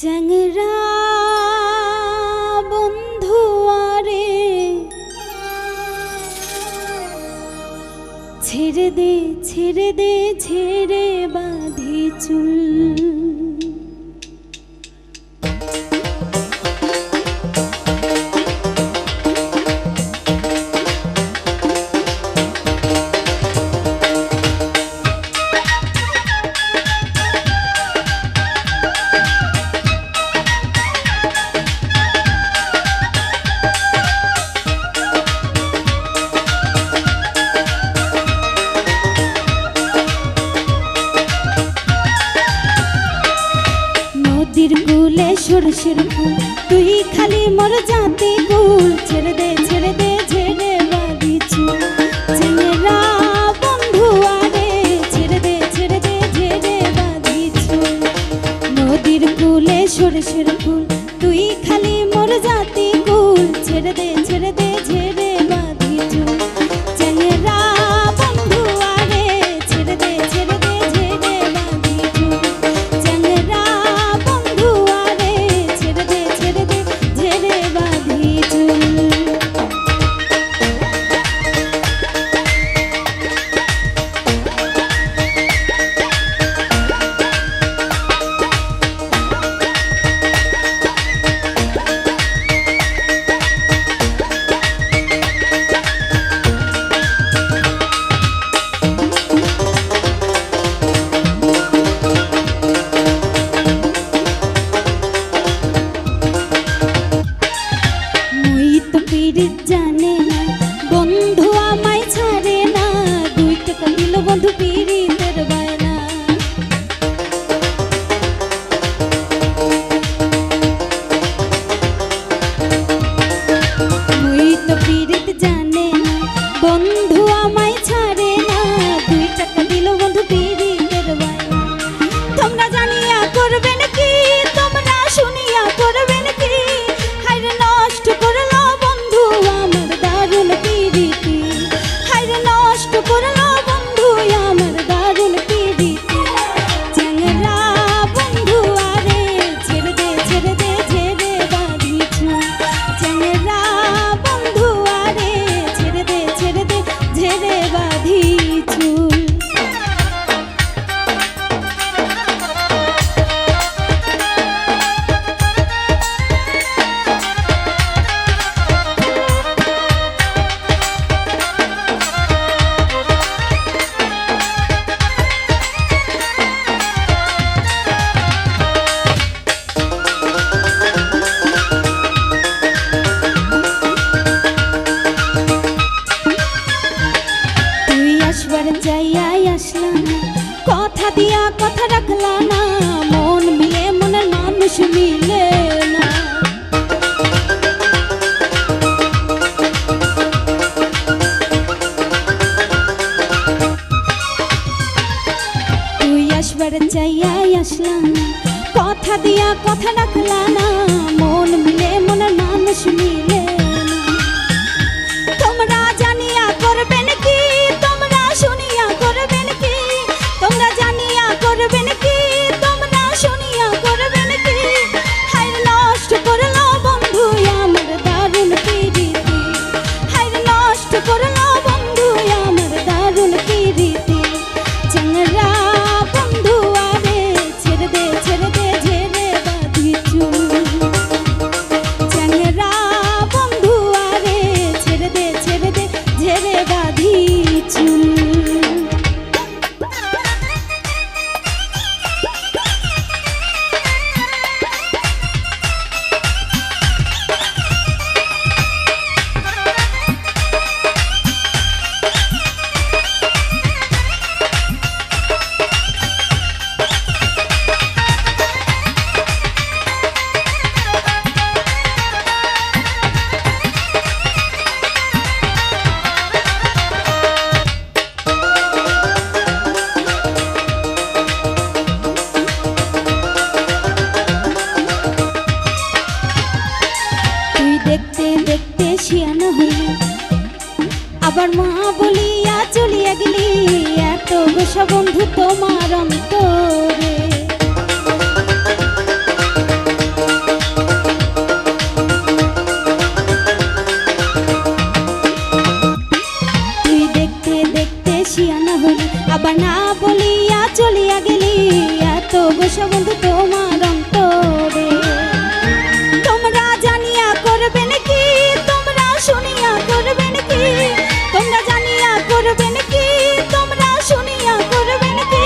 চ্যাংরা বন্ধু আরে ছেড়ে দে ছেড়ে দে ছেড়ে বাঁধি চুল। নদীর কূলে সরষের ফুল তুই খালি মোর জাতি কুল। ছেড়ে দে ছেড়ে দে ছেড়ে বাঁধি চুল। চ্যাংরা বন্ধু আরে ছেড়ে দে ছেড়ে দে ছেড়ে বাঁধি চুল। নদীর কূলে সরষের ফুল তুই খালি মোর জাতি কুল। ছেড়ে দে ছেড়ে দে ছেড়ে বাঁধি চুল। চ্যাংরা বন্ধু আরে ছেড়ে দে ছেড়ে দে ছেড়ে বাঁধি চুল। চ্যাংরা বন্ধু আরে ছেড়ে দে ছেড়ে দে ছেড়ে বাঁধি চুল। জানে না বন্ধু আমায় ছাড়ে না। 2 টাকা দিল বন্ধু পিরিতের বায়না। মুই তো পিরিত জানে না বন্ধু আমায় ছাড়ে না। 2 টাকা দিল বন্ধু পিরিতের বায়না। তোমরা জানিয়া করবেন কি তোমরা শুনিয়া করবেন কি? হায়রে নষ্ট করলো বন্ধু আমার দারুণ পিরিতি। হায়রে নষ্ট করলো বন্ধু আমার দারুণ পিরিতি। চ্যাংরা বন্ধু আরে ছেড়ে দে ছেড়ে দে ছেড়ে বাঁধি চুল। চ্যাংরা বন্ধু আরে ছেড়ে দে ছেড়ে দে ছেড়ে বাঁধি চুল। যাইয়া আসলাম কথা দিয়া কথা রাখলা না। মন মিলে মনের মানুষ মিলে না। তুই আসবার যাইয়া আসলাম কথা দিয়া কথা রাখলা না। মন মিলে মনের মানুষ মিলে না। তোমরা জানিয়া করবেন কি তোমরা শুনিয়া করবেন কি? তোমরা জানিয়া করবেন কি তোমরা শুনিয়া করবেন কি? হায়রে নষ্ট করলো বন্ধু আমার দারুণ পিরিতি। হায়রে নষ্ট করলো বন্ধু আমার দারুণ পিরিতি। চ্যাংরা বন্ধু আরে ছেড়ে দে ছেড়ে দে ছেড়ে বাঁধি চুল। চ্যাংরা বন্ধু আরে ছেড়ে দে ছেড়ে দে ছেড়ে বাঁধি চুল। দেখতে দেখতে শিয়ানা হইলি আবার মা বলিয়া চলিয়া গেলি। এত গোসা বন্ধু তোমার অন্তরে। হইলি আবার না বলিয়া চলিয়া গেলি এত গোসা বন্ধু তোমার অন্তরে তোমরা জানিয়া করবেন কি তোমরা শুনিয়া করবেন কি তোমরা জানিয়া করবেন কি তোমরা শুনিয়া করবেন কি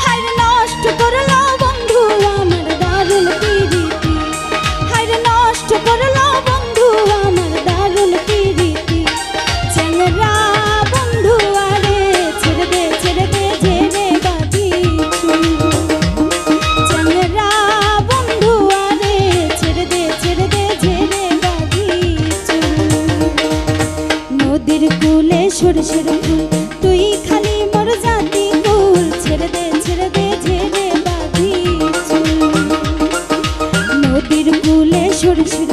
হায়রে নষ্ট করলো বন্ধু আমার দারুণ প্রীতি হায়রে নষ্ট করলো বন্ধু আমার দারুণ প্রীতি চ্যাংরা বন্ধু আরে ছেড়ে দে ঝেড়ে বাজি চ্যাংরা বন্ধু আরে ছেড়ে দে ঝেড়ে বাজি নদীর কূলে সরষের ফুল তুই খালি মোর জাতি কুল ছেড়ে দে ঝেড়ে বাজি নদীর কূলে সরষের